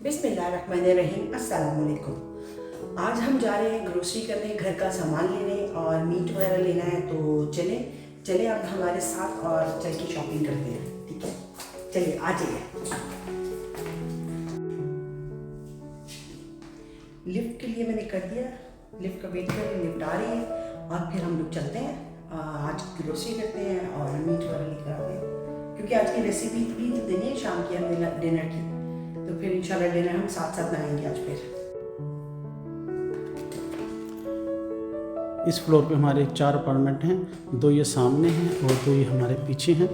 बिस्मिल्लाहिर्रहमानिर्रहीम, अस्सलाम वालेकुम। आज हम जा रहे हैं ग्रोसरी करने, घर का सामान लेने और मीट वगैरह लेना है। तो चले आप हमारे साथ और चल के शॉपिंग करते हैं। ठीक है, चलिए आ जाइए। लिफ्ट के लिए मैंने कर दिया, लिफ्ट का वेट कर रही, लिफ्ट आ रही है और फिर हम लोग चलते हैं। आज ग्रोसरी करते हैं और मीट वगैरह लेकर आते हैं, क्योंकि आज की रेसिपी भी देनी है शाम की हमें डिनर की। तो फिर इंशाल्लाह डिनर हम साथ साथ बनाएंगे आज। फिर इस फ्लोर पे हमारे 4 अपार्टमेंट हैं, 2 ये सामने हैं और 2 ये हमारे पीछे हैं,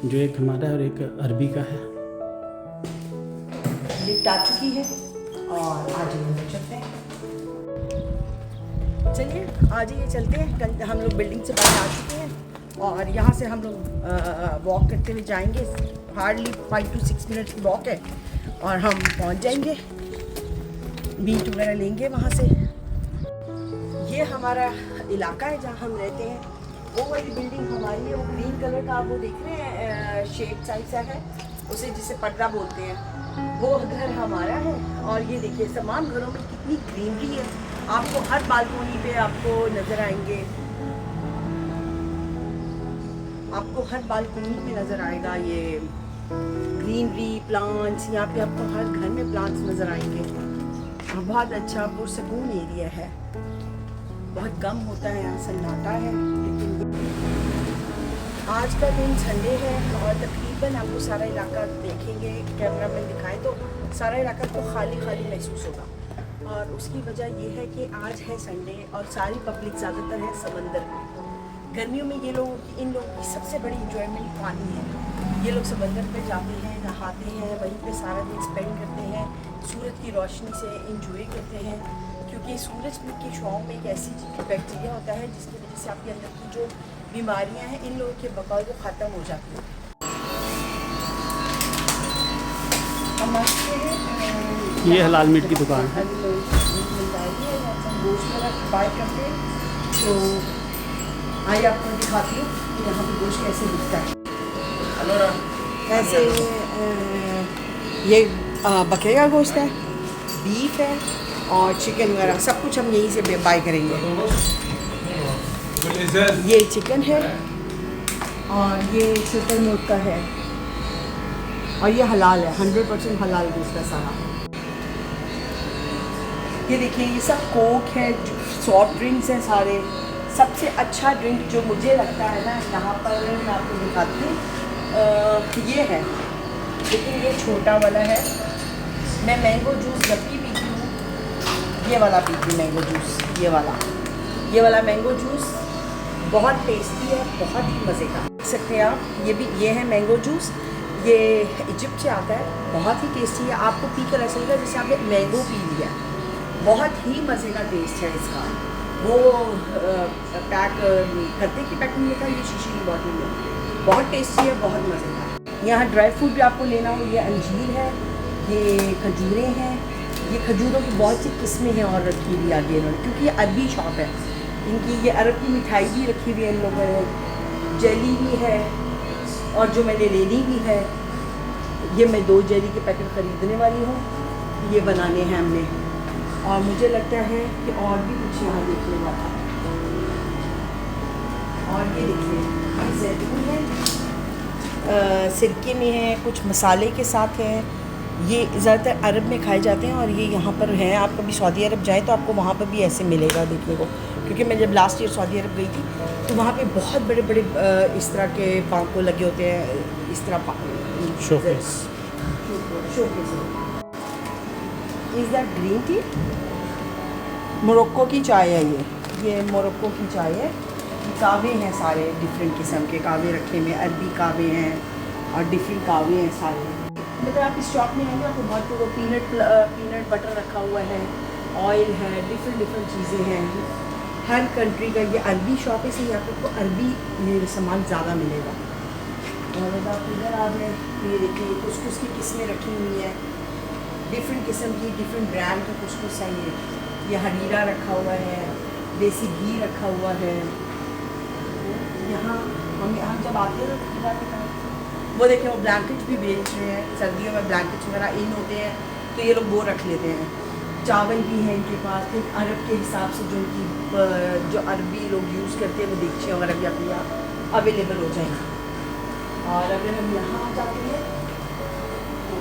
जो एक हमारा है और एक अरबी का है। लिफ्ट आ चुकी है और आज हम लोग चलते हैं। चलिए आज ये चलते हैं। कल हम लोग बिल्डिंग से बाहर आ चुके हैं और यहाँ से हम लोग वॉक करते हुए जाएंगे। हार्डली 5 to 6 मिनट की वॉक है और हम पहुंच जाएंगे, मीट वगैरह लेंगे वहाँ से। ये हमारा इलाका है जहाँ हम रहते हैं। वो वाली बिल्डिंग हमारी है, वो ग्रीन कलर का आप वो देख रहे हैं, शेड साइड सा है, उसे जिसे पर्दा बोलते हैं, वो घर हमारा है। और ये देखिए तमाम घरों में कितनी ग्रीनरी है, आपको हर बालकोनी पे आपको नज़र आएंगे, आपको हर बालकोनी पे नज़र आएगा ये ग्रीनरी, प्लांट्स। यहाँ पे आपको हर घर में प्लांट्स नज़र आएंगे। बहुत अच्छा पुरसकून एरिया है, बहुत कम होता है यहाँ, सन्नाटा है। लेकिन आज का दिन संडे है और तकरीबन आपको सारा इलाका देखेंगे, कैमरा में दिखाएं तो सारा इलाका तो खाली खाली महसूस होगा। और उसकी वजह ये है कि आज है संडे और सारी पब्लिक ज़्यादातर है समंदर में। गर्मियों में ये लोग इन लोगों की सबसे बड़ी इंजॉयमेंट पानी है। ये लोग समंदर पे जाते हैं, नहाते हैं, वहीं पे सारा दिन स्पेंड करते हैं, सूरज की रोशनी से इंजॉय करते हैं। क्योंकि सूरज की छाँव में एक ऐसी बैक्टीरिया होता है जिसकी वजह से आपके अंदर की जो बीमारियां हैं इन लोगों के बकाव वो ख़त्म हो जाती हैं। ये हलाल मीट की दुकान है। गोश्त वगैरह बाय करते हैं, तो आइए आपको दिखाती हूँ कि यहाँ पे गोश्त कैसे दिखता है। ऐसे ये बकरे का गोश्त है, बीफ है और चिकन वगैरह सब कुछ हम यहीं से बाय करेंगे। ये चिकन है और ये शुतुरमुर्ग का है और ये हलाल है, 100% हलाल गोश्त है सारा। ये देखिए ये सब कोक है, सॉफ्ट ड्रिंक्स हैं सारे। सबसे अच्छा ड्रिंक जो मुझे लगता है ना यहाँ पर, मैं आपको दिखाती हूँ, ये है, लेकिन ये छोटा वाला है। मैं मैंगो जूस जब भी पीती हूँ ये वाला पीती हूँ, मैंगो जूस, ये वाला मैंगो जूस बहुत टेस्टी है, बहुत ही मज़े का। देख सकते हैं आप, ये है मैंगो जूस, ये इजिप्ट से आता है, बहुत ही टेस्टी है। आपको पी कर ऐसा लगेगा जैसे आपने मैंगो पी लिया, बहुत ही मज़े का टेस्ट है इसका। वो पैक गत्ते की पैकिंग में था, ये शीशे की बॉटल में, बहुत टेस्टी है, बहुत मज़े का। यहाँ ड्राई फ्रूट भी आपको लेना हो, ये अंजीर है, ये खजूरें हैं। ये खजूरों की बहुत सी किस्में हैं और रखी हुई आगे इन्होंने, क्योंकि ये अरबी शॉप है इनकी। ये अरब की मिठाई भी रखी हुई है इन लोगों ने, जेली भी है और जो मैंने लेनी भी है, ये मैं 2 जेली के पैकेट ख़रीदने वाली हूँ, ये बनाने हैं हमने। और मुझे लगता है कि और भी कुछ यहाँ देखने वाला है। और ये देखिए, ये जैतून है, सिरके में है, कुछ मसाले के साथ है। ये ज़्यादातर अरब में खाए जाते हैं और ये यहाँ पर हैं। आप कभी सऊदी अरब जाएँ तो आपको वहाँ पर भी ऐसे मिलेगा देखने को, क्योंकि मैं जब लास्ट ईयर सऊदी अरब गई थी तो वहाँ पे बहुत बड़े बड़े इस तरह के पांको लगे होते हैं, इस तरह showcase. Is that green tea? Morocco की चाय है ये मोरक्को की चाय है। कावे हैं सारे डिफरेंट किस्म के कावे रखे हुए, अरबी कावे हैं और डिफरेंट कावे हैं सारे। मतलब आप इस शॉप में आएंगे आपको बहुत वो पीनट बटर रखा हुआ है, ऑयल है, डिफरेंट चीज़ें हैं हर कंट्री का। ये अरबी शॉप है, इसलिए आपको अरबी सामान ज़्यादा मिलेगा। और आप इधर आ गए, ये देखिए कुछ की किस्में रखी हुई हैं, डिफरेंट किस्म की, डिफरेंट ब्रांड का कुछ है। ये हरीरा रखा हुआ है, देसी घी रखा हुआ है। यहाँ हम जब आते हैं तो वो देखिए वो ब्लैंकेट भी बेच रहे हैं। सर्दियों में ब्लैंकेट्स वगैरह इन होते हैं तो ये लोग वो रख लेते हैं। चावल भी है इनके पास, फिर अरब के हिसाब से जो उनकी जो अरबी लोग यूज़ करते हैं वो देगचियाँ वगैरह भी अपने यहाँ अवेलेबल हो जाएंगी। और अगर हम यहाँ आ जाते हैं तो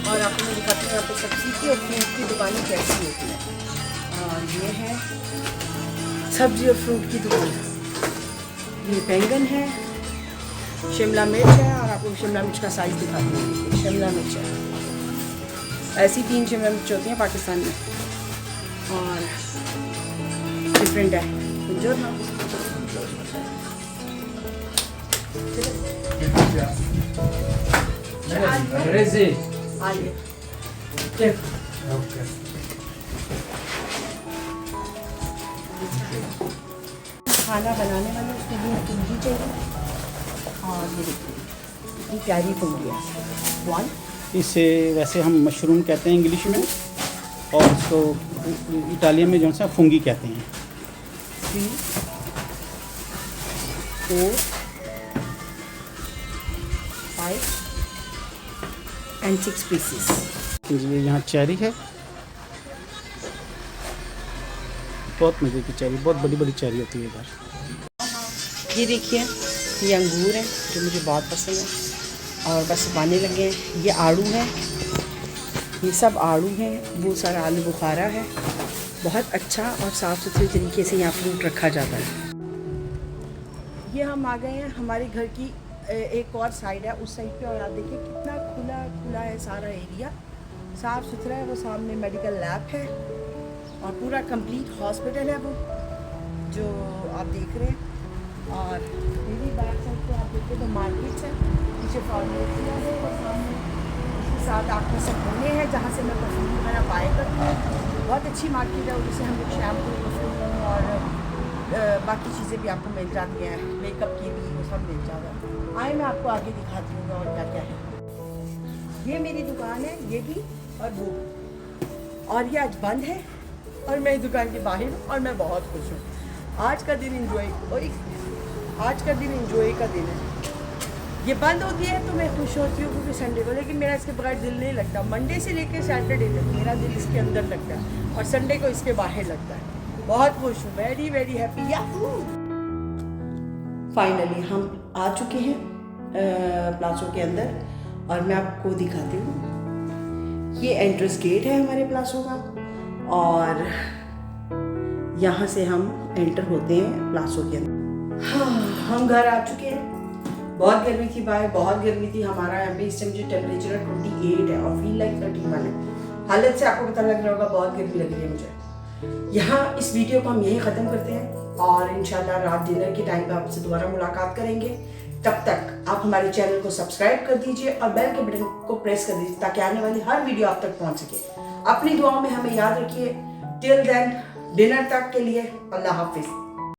और आपको मैं दिखाती हूँ यहाँ पे सब्ज़ी की और फ्रूट की दुकानें कैसी होती हैं। और ये है सब्ज़ी और फ्रूट की दुकान। ये बैंगन है, शिमला मिर्च है, और आपको शिमला मिर्च का साइज़ दिखाती हूँ। शिमला मिर्च है, ऐसी 3 शिमला मिर्च होती हैं पाकिस्तान में और डिफरेंट है जो ना। आइए खाना बनाने वाले उसके लिए पूंजी चाहिए। और ये देखिए इतनी प्यारी पूंजी है। वन इसे वैसे हम मशरूम कहते हैं इंग्लिश में, और इसको इटालियन में जो सा फुंगी कहते हैं। 3 4 5 and 6 pieces। ये यहाँ चेरी है, बहुत मज़े की चेरी, बहुत बड़ी बड़ी चेरी होती है इधर। ये देखिए ये अंगूर हैं जो मुझे बहुत पसंद है और बस पाने लगे हैं। ये आड़ू है, ये सब आड़ू हैं, वो सारा आलू बुखारा है। बहुत अच्छा और साफ़ सुथरे तरीके से यहाँ फ्रूट रखा जाता है। ये हम आ गए हैं हमारे घर की एक और साइड है, उस साइड पे, और आप देखिए कितना खुला खुला है सारा एरिया, साफ़ सुथरा है। वो सामने मेडिकल लैब है और पूरा कंप्लीट हॉस्पिटल है वो जो आप देख रहे हैं। और मेरी बैक साइड पे आप देखिए तो मार्केट्स है, पीछे फार्मेसियाँ है और सामने उसके साथ आपके सब होने हैं जहाँ से मैं परफ्यूम वगैरह बाय करती हूँ। बहुत अच्छी मार्केट है, जिससे हम लोग शैम्पू, परफ्यूम और बाकी चीज़ें भी आपको मिल जाती हैं, मेकअप की भी, वो सब मिल जाता है। आए मैं आपको आगे दिखाती हूँ और क्या क्या है। ये मेरी दुकान है, ये भी और वो, और ये आज बंद है और मैं इस दुकान के बाहर हूँ और मैं बहुत खुश हूँ। आज का दिन आज का दिन इंजॉय का दिन है। ये बंद होती है तो मैं खुश होती हूँ क्योंकि संडे को, लेकिन मेरा इसके बगैर दिल नहीं लगता। मंडे से लेकर सैटरडे तक मेरा दिल इसके अंदर लगता है और संडे को इसके बाहर लगता है। बहुत खुश हूँ, वेरी वेरी हैप्पी। फाइनली हम आ चुके हैं प्लाज़ो के अंदर और मैं आपको दिखाती हूँ। ये एंट्रेंस गेट है हमारे प्लाज़ो का और यहाँ से हम एंटर होते हैं प्लाज़ो के अंदर। हाँ, हम घर आ चुके हैं। बहुत गर्मी थी भाई, बहुत गर्मी थी। हमारा यहाँ पे इस टाइम जो टेम्परेचर है 28 है और फील लाइक 31 है। हालत से आपको पता लग रहा होगा बहुत गर्मी लग रही है मुझे। यहाँ इस वीडियो को हम यहीं ख़त्म करते हैं और इंशाल्लाह रात डिनर के टाइम पे आपसे दोबारा मुलाकात करेंगे। तब तक आप हमारे चैनल को सब्सक्राइब कर दीजिए और बेल के बटन को प्रेस कर दीजिए ताकि आने वाली हर वीडियो आप तक पहुँच सके। अपनी दुआओं में हमें याद रखिए। टिल देन, डिनर तक के लिए अल्लाह हाफिज़।